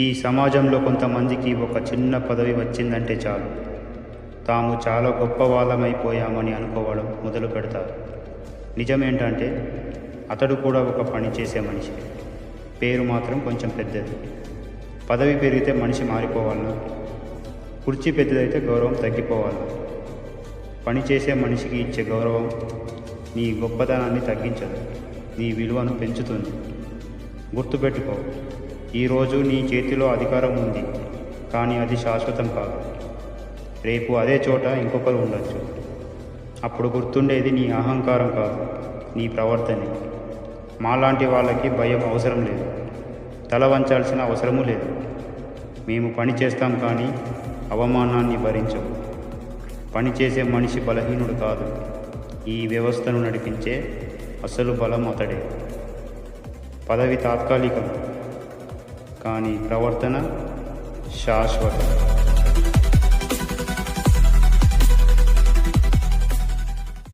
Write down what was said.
ఈ సమాజంలో కొంతమందికి ఒక చిన్న పదవి వచ్చిందంటే చాలు తాము చాలా గొప్ప వాళ్ళమైపోయామని అనుకోవడం మొదలు పెడతారు. నిజమేంటంటే అతడు కూడా ఒక పని చేసే మనిషి, పేరు మాత్రం కొంచెం పెద్దది. పదవి పెరిగితే మనిషి మారిపోవాలన్నా, కుర్చీ పెద్దదైతే గౌరవం తగ్గిపోవాలన్నా, పని చేసే మనిషికి ఇచ్చే గౌరవం నీ గొప్పతనాన్ని తగ్గించదు, నీ విలువను పెంచుతుంది. గుర్తుపెట్టుకో, ఈరోజు నీ చేతిలో అధికారం ఉంది, కానీ అది శాశ్వతం కాదు. రేపు అదే చోట ఇంకొకరు ఉండొచ్చు. అప్పుడు గుర్తుండేది నీ అహంకారం కాదు, నీ ప్రవర్తనే. మాలాంటి వాళ్ళకి భయం అవసరం లేదు, తల వంచాల్సిన అవసరమూ లేదు. మేము పని చేస్తాం కానీ అవమానాన్ని భరించము. పని చేసే మనిషి బలహీనుడు కాదు, ఈ వ్యవస్థను నడిపించే అసలు బలం అతడే. పదవి తాత్కాలికం, కానీ ప్రవర్తన శాశ్వతం.